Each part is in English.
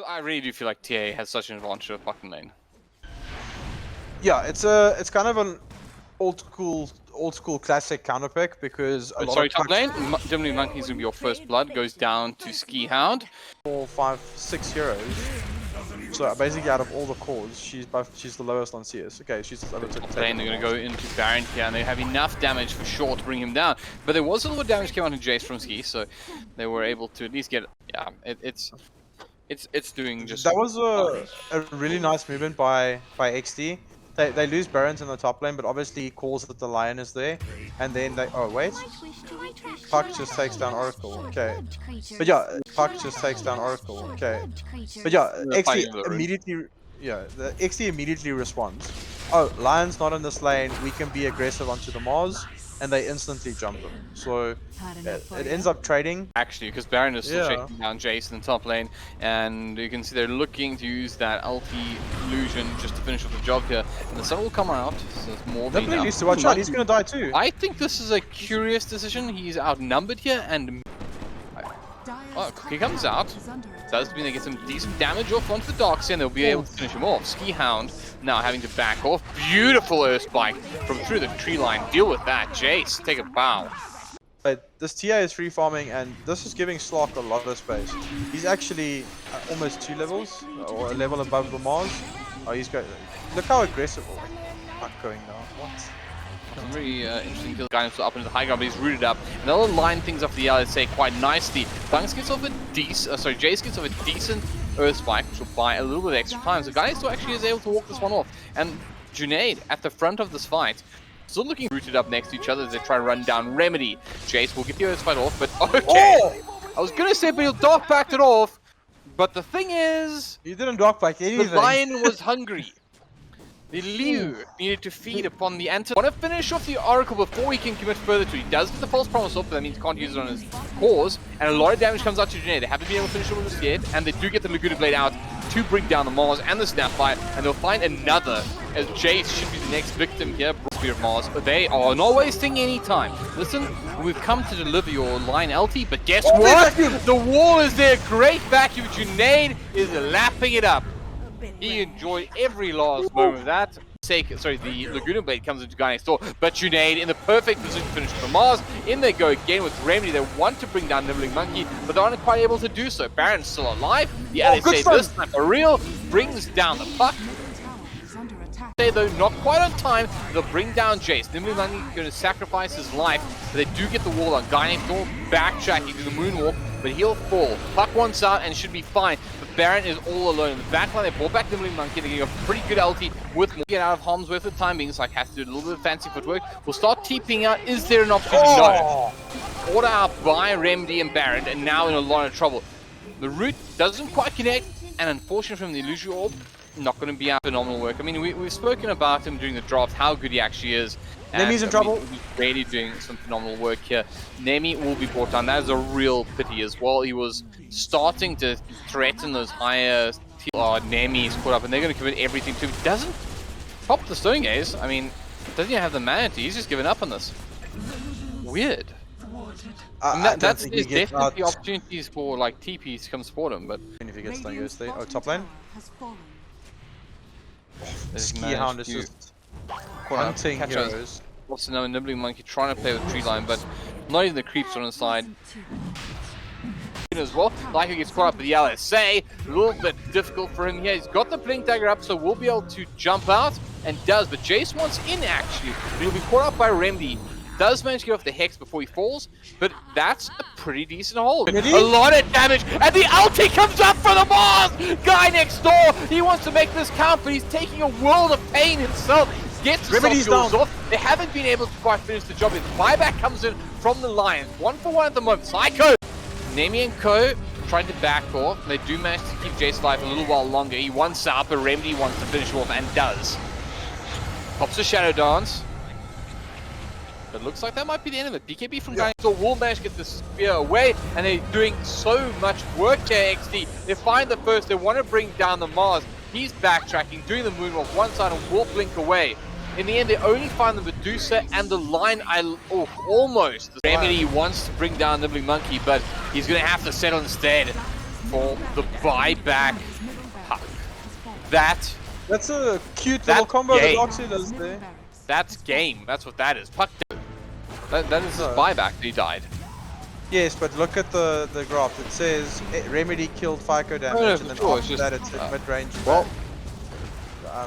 I really do feel like TA has such an advantage of fucking lane. Yeah, it's kind of an old school classic counter pick because a lot Sorry, of top Punx lane. Dimly Monkey's gonna be your first blood. Goes down to Ski Hound. 4, 5, 6 heroes. So basically, out of all the cores, she's the lowest on CS. Okay, she's just overtook. Top lane, they're gonna go into Baron here, and they have enough damage for sure to bring him down. But there was a little damage came out of Jace from Ski, so they were able to at least get. Yeah, it's doing just. That was a really nice movement by Exdee. They lose Barons in the top lane, but obviously he calls that the Lion is there, and then they wait. Puck just takes down Oracle. Okay, but yeah, Puck just takes down Oracle. Okay, but yeah, XD immediately responds. Oh, Lion's not in this lane. We can be aggressive onto the Mars, and they instantly jump him. So it ends up trading. Actually, because Baron is still chasing down Jace in the top lane, and you can see they're looking to use that ulti illusion just to finish off the job here. And the sun will come out, so it's more being Definitely needs to watch out. He's gonna die too. I think this is a curious decision. He's outnumbered here, and oh, he comes out. Does mean they get some decent damage off onto the docks, and they'll be able to finish him off. Ski Hound now having to back off. Beautiful Earth Spike from through the tree line. Deal with that, Jace. Take a bow. But this TA is free farming, and this is giving Slark a lot of space. He's actually almost 2 levels, or a level above the Mars. Oh, he's going. Look how aggressive. Not going now. What? Very interesting kill. Guy up into the high ground, but he's rooted up. And they'll line things up for the LSA quite nicely. Punx gets off a decent, Jace gets off a decent Earth Spike, which will buy a little bit of extra time. So Guy still actually is able to walk this one off. And Junaid at the front of this fight, still looking rooted up next to each other as they try to run down Remedy. Jace will get the Earth Spike off, but okay. Oh! I was gonna say, but he'll dark back it off. But the thing is, he didn't dark back anything. The Lion was hungry. The Liu needed to feed upon the anti. Want to finish off the Oracle before he can commit further to it. He does get the false promise off, but that means he can't use it on his cores. And a lot of damage comes out to Junaid. They haven't been able to finish it with this yet, and they do get the Laguna Blade out to bring down the Mars and the Snapfire, and they'll find another, as Jace should be the next victim here. Spear of Mars, but they are not wasting any time. Listen, we've come to deliver your line LT, but guess what? The wall is there. Great vacuum. Junaid is lapping it up. He enjoyed every last moment of that. The Laguna Blade comes into guy next door, but Junaid in the perfect position to finish the Mars. In they go again with Remedy. They want to bring down Nibbling Monkey, but they aren't quite able to do so. Baron's still alive. The LSA this time for real brings down the puck. Though not quite on time, they'll bring down Jace. Nibbling Monkey going to sacrifice his life, but they do get the wall on. Guy next door backtracking to the moonwalk, but he'll fall. Puck wants out and should be fine. But Baron is all alone. In the backline, they brought back Nibbling Monkey. They're getting a pretty good ulti with more. Get out of harm's way for the time being, so I have to do a little bit of fancy footwork. We'll start TPing out. Is there an opportunity? No. Order out by Remedy and Baron, and now in a lot of trouble. The root doesn't quite connect, and unfortunately from the Illusion Orb, not going to be out. Phenomenal work. I mean, we've spoken about him during the draft, how good he actually is. Nemi's in trouble. He's really doing some phenomenal work here. Nemi will be brought down. That is a real pity as well. He was starting to threaten those higher tier. Oh, Nemi is caught up, and they're going to commit everything to him. He doesn't pop the Stone Gaze. I mean, doesn't even have the mana to. He's just given up on this. Weird. There's definitely opportunities for like TPs to come support him, but if he gets Stone Gaze there. Oh, top lane. Ski Hound is just hunting heroes. Also now Nibbling Monkey trying to play with tree line, but not even the creeps on the side. As well, like he gets caught up with the LSA, a little bit difficult for him here. He's got the blink dagger up, so we'll be able to jump out, and does. But Jace wants in actually, but he'll be caught up by Remedy. Does manage to get off the Hex before he falls, but that's a pretty decent hold. A lot of damage, and the ulti comes up for the Mars! Guy next door, he wants to make this count, but he's taking a world of pain himself. Gets the soft off. They haven't been able to quite finish the job. His buyback comes in from the Lions. 1-for-1 at the moment. Psycho! Nemi and Co. trying to back off. They do manage to keep Jace alive a little while longer. He wants out, but Remedy wants to finish him off, and does. Pops a Shadow Dance. But looks like that might be the end of it. BKB from Guy so will manage to get the spear away, and they're doing so much work here, XD. They find the first, they want to bring down the Mars. He's backtracking, doing the moonwalk one side and will blink away. In the end, they only find the Medusa and the line. Almost. Remedy wants to bring down Nibbling Monkey, but he's going to have to settle instead. for the buyback puck. That's a cute little combo that Oxy does there. That's game. That's what that is. Puck. That is his buyback. He died. Yes, but look at the graph. It says Remedy killed FICO damage, and then after that it's at mid-range. Well,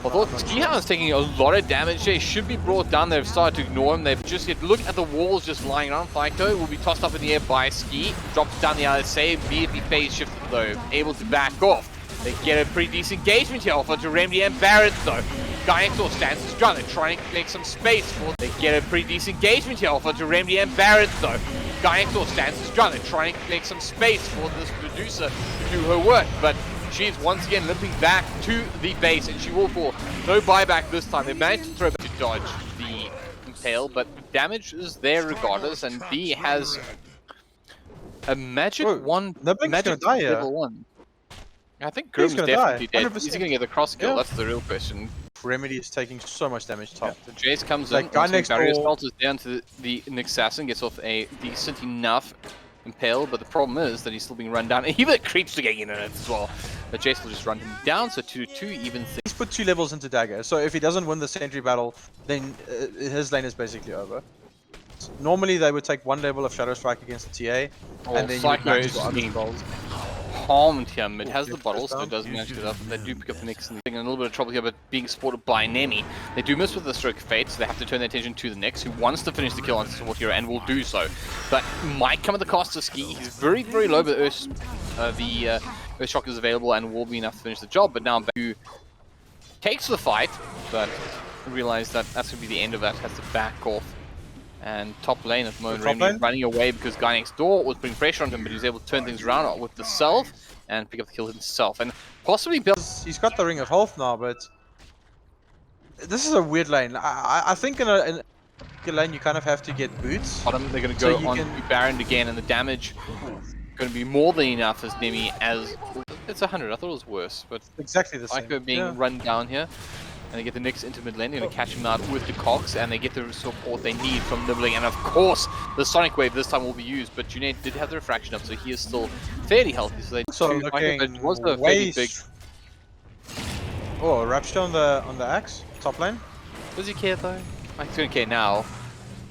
although Skihound is taking a lot of damage, they should be brought down. They've started to ignore him. They've just look at the walls just lying around. FICO will be tossed up in the air by Ski. Drops down the LSA, immediately phase shifted though, able to back off. They get a pretty decent engagement here off onto Remedy and Barrett though. Guy next door stands his ground. They're trying to make some space for. They get a pretty decent engagement here off onto Remedy and Barrett though. Guy next door stands his ground. They're trying to make some space for this producer to do her work, but she's once again limping back to the base, and she will fall. No buyback this time. They managed to throw back to dodge the impale, but damage is there regardless, and B has a magic one. Magic level 1. I think Grim's definitely dead. 100%. Is he going to get the cross kill? Yeah. That's the real question. Remedy is taking so much damage top. Yeah. So Jace comes in, barrier assault is down to the Assassin, gets off a decent enough impale, but the problem is that he's still being run down. Even creeps are getting in it as well. But Jace will just run him down, so 2-2 even thing. He's put 2 levels into Dagger, so if he doesn't win the sentry battle, then his lane is basically over. Normally they would take 1 level of Shadow Strike against the TA, and then Psycho is harmed him. It has the bottle, so it does manage to get up. They do pick up the Nyx, and they're in a little bit of trouble here, but being supported by Nemi. They do miss with the Stroke of Fate, so they have to turn their attention to the Nyx, who wants to finish the kill on support hero and will do so. But might come at the cost of Ski. He's very, very low, but the Earth Shock is available and will be enough to finish the job. But now Baku takes the fight, but realize that that's going to be the end of that. Has to back off. And top lane at the moment, Remedy running away because guy next door was putting pressure on him, but he was able to turn things around with the self and pick up the kill himself. And possibly build. He's got the Ring of Health now, but this is a weird lane. I think in a lane you kind of have to get boots. Bottom, they're going to go on to Baron again, and the damage going to be more than enough as Nemi as it's 100. I thought it was worse, but exactly the same. Psycho being run down here. And they get the Nyx into mid lane, they're going to catch him out with the Cox, and they get the support they need from Nibbling, and of course, the Sonic Wave this time will be used, but Junaid did have the refraction up, so he is still fairly healthy, so they was a fairly big... Oh, Rapture on the axe, top lane. Does he care though? He's going to care now.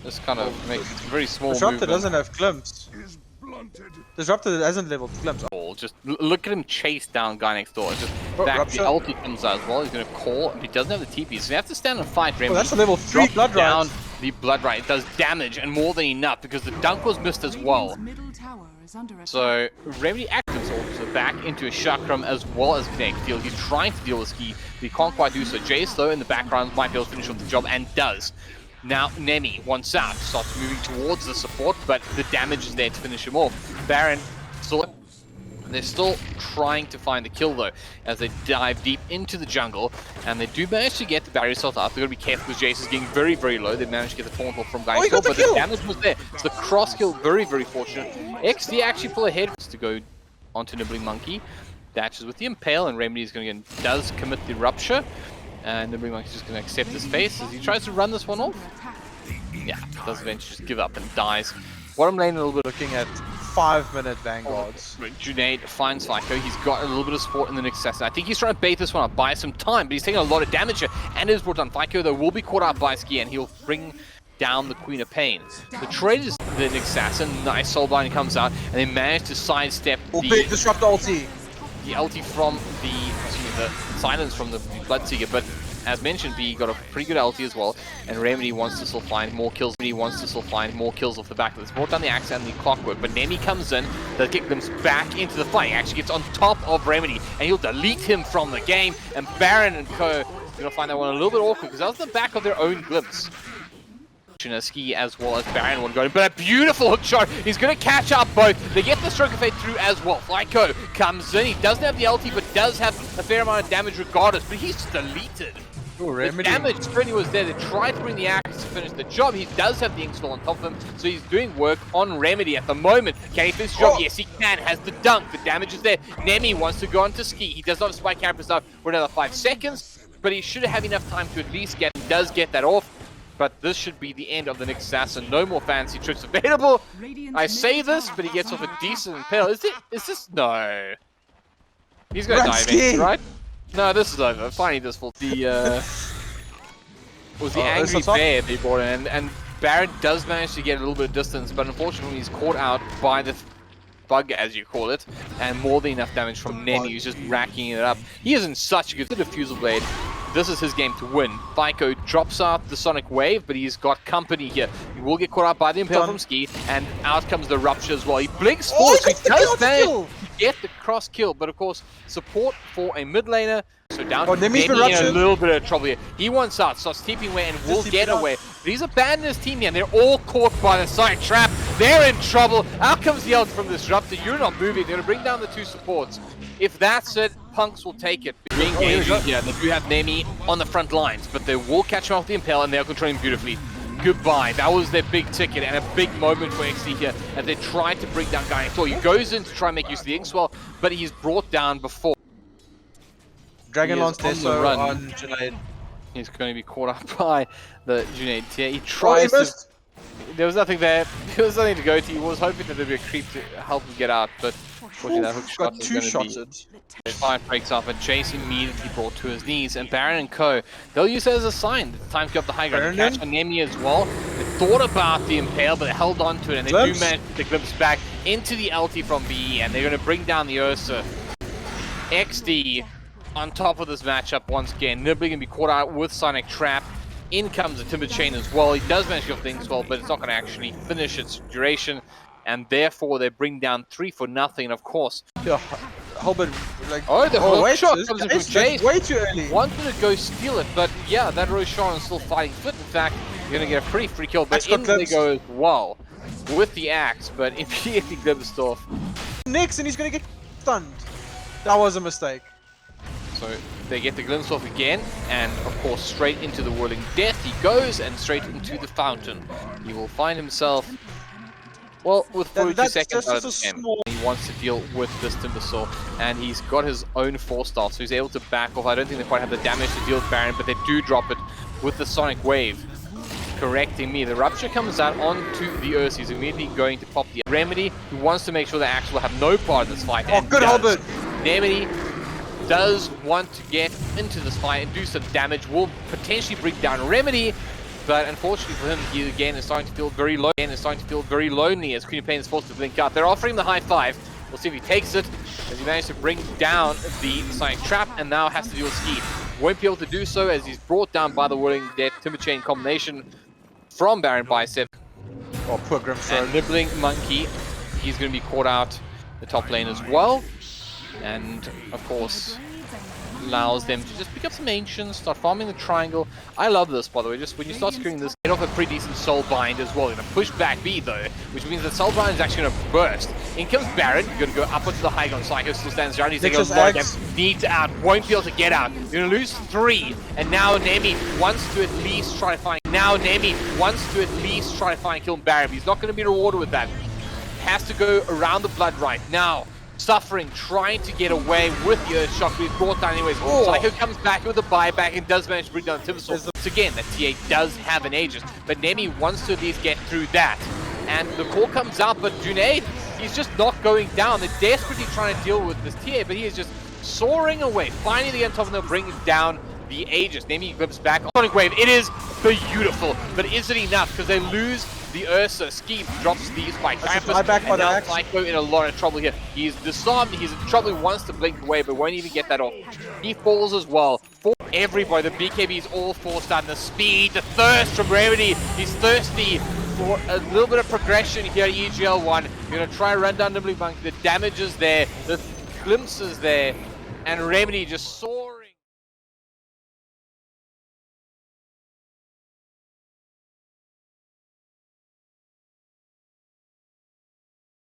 This kind of makes it very small Disruptor doesn't have glimpse. Disruptor hasn't leveled glimpse. Just look at him chase down guy next door. Just back, the ulti comes out as well. He's going to call, but he doesn't have the TP, so he has to stand and fight Remedy. That's a level 3 Blood down the Blood Right. It does damage and more than enough because the dunk was missed as well. So Remedy activates also back into a chakram as well as Connect deal. He's trying to deal with Ski, but he can't quite do so. Jace though in the background might be able to finish off the job and does. Now Nemi, once out, starts moving towards the support, but the damage is there to finish him off. Baron still... They're still trying to find the kill though, as they dive deep into the jungle, and they do manage to get the barrier assault out. They've got to be careful because Jace is getting very, very low. They managed to get the Thornfall from Guy but the damage was there. It's the cross kill, very, very fortunate. Exdee actually pull ahead to go onto Nibbling Monkey. Dashes with the Impale, and Remedy is going to does commit the Rupture, and Nibbling Monkey is just going to accept his face as he tries to run this one off. Yeah, does eventually just give up and dies. Bottom lane a little bit looking at 5-minute vanguards. Junaid finds FICO. He's got a little bit of support in the Nyx Assassin. I think he's trying to bait this one up, buy some time, but he's taking a lot of damage here, and it is brought down. FICO though will be caught out by Ski, and he'll bring down the Queen of Pain. The trade is the Nyx Assassin. Nice soulbind comes out, and they manage to sidestep the disrupt ulti. The ulti from the silence from the Bloodseeker, but as mentioned, B got a pretty good ulti as well, and Remedy wants to still find more kills. Remedy wants to still find more kills off the back of this. Brought down the Axe and the Clockwork, but Nemi comes in, does get them back into the fight. He actually gets on top of Remedy, and he'll delete him from the game, and Baron and co are going to find that one a little bit awkward, because that was the back of their own glimpse. Ski as well as Baron one going, but a beautiful hook shot. He's going to catch up both. They get the Stroke of Fate through as well. FICO comes in. He doesn't have the ulti, but does have a fair amount of damage regardless, but he's deleted. The damage certainly was there. They tried to bring the axe to finish the job. He does have the install on top of him, so he's doing work on Remedy at the moment. Can he finish the job? Yes, he can. Has the dunk. The damage is there. Nemi wants to go on to Ski. He does not have spike campers up for another 5 seconds, but he should have enough time to at least get. He does get that off, but this should be the end of the Nyx Assassin. No more fancy trips available. I say this, but he gets off a decent impale. Is this? No. He's gonna die Ski. eventually, right? No, this is over. Finally, this fault. The was the angry bear they brought in, and Baron does manage to get a little bit of distance, but unfortunately he's caught out by the bug, as you call it, and more than enough damage from Nemi, who's just racking it up. He is in such a good diffusal blade. This is his game to win. Fico drops out the Sonic Wave, but he's got company here. He will get caught out by the Impale from Ski, and out comes the Rupture as well. He blinks forward, so he does manage to get the cross kill, but of course, support for a mid laner. So down to Nemi in a little bit of trouble here. He wants out, starts TPing away and will get away. But he's abandoned his team here, and they're all caught by the Sonic Trap. They're in trouble. Out comes the ult from this Disruptor. You're not moving. They're going to bring down the two supports. If that's it, Punx will take it. Being engaged here, they do have Nemi on the front lines, but they will catch him off the Impale, and they're controlling beautifully. Goodbye. That was their big ticket and a big moment for Exdee here as they tried to bring down Guy. So he goes in to try and make use of the Inkswell, but he's brought down before. Dragon Lance Teso on Junaid. He's going to be caught up by the Junaid tier. He tries to... There was nothing there. There was nothing to go to. He was hoping that there'd be a creep to help him get out, but unfortunately that hook shot is going to be... Fire breaks off, and Chase immediately brought to his knees, and Baron and Co. They'll use it as a sign. It's time to get up the high ground. They catch on Nemi as well. They thought about the Impale, but they held on to it, and they do manage to glimpse back into the LT from BE, and they're going to bring down the Ursa. Exdee on top of this matchup once again. Nibbly going to be caught out with Sonic Trap. In comes the Timber Chain as well. He does manage to get things well, but it's not going to actually finish its duration. And therefore, they bring down 3 for nothing. And of course... Yeah, Halberd, like... Oh, the hook shot comes in from Chase. Way too early. Wanted to go steal it, but yeah, that Roshan is still fighting fit. In fact, you're going to get a pretty free kill. But in they go as well with the axe, but immediately glimpsed off. Next, and he's going to get stunned. That was a mistake. So they get the glimpse off again, and of course straight into the Whirling Death he goes, and straight into the Fountain. He will find himself, well, with 42 seconds out of the game. He wants to deal with this Timbersaw, and he's got his own 4-star, so he's able to back off. I don't think they quite have the damage to deal with Baron, but they do drop it with the Sonic Wave. Correcting me, the Rupture comes out onto the Ursa. He's immediately going to pop the Remedy, who wants to make sure that Axe will have no part in this fight. Oh, good Halberd! Remedy does want to get into this fight and do some damage, will potentially bring down Remedy, but unfortunately for him, he again is starting to feel very low. Again is starting to feel very lonely as Queen of Pain is forced to blink out. They're offering the high five. We'll see if he takes it, as he managed to bring down the Sonic Trap and now has to deal with Ski. Won't be able to do so as he's brought down by the Whirling Death Timber Chain combination from Baron Bicep. Oh, poor Grimthroat. And Nibbling Monkey, he's going to be caught out the top lane as well. And of course allows them to just pick up some ancients, start farming the triangle. I love this, by the way. Just when you start securing this, get off a pretty decent soul bind as well. You're gonna push back B though, which means that soul bind is actually gonna burst. In comes Baron. You're gonna go up onto the high ground. Psycho still stands around. He's taking a lot of needs out. Won't be able to get out. You're gonna lose 3, and now Nemi wants to at least try to find. Kill Baron. But he's not gonna be rewarded with that. Has to go around the blood right now. Suffering, trying to get away with the Earth Shock, but he's brought down anyways. Psycho comes back with a buyback and does manage to bring down the Timbersaw. Once again, that TA does have an Aegis, but Nemi wants to at least get through that. And the call comes out, but Junaid, he's just not going down. They're desperately trying to deal with this TA, but he is just soaring away. Finally, they get on top and they'll bring down the Aegis. Nemi flips back on Sonic Wave. It is beautiful, but is it enough? Because they lose the Ursa. Ski drops the spike. And now Psycho in a lot of trouble here. He's disarmed, he's in trouble, he wants to blink away, but won't even get that off. He falls as well. For everybody, the BKB is all forced out. The speed, the thirst from Remedy. He's thirsty for a little bit of progression here at EGL 1. You're going to try and run down the Blue Monkey. The damage is there, the glimpse is there, and Remedy just saw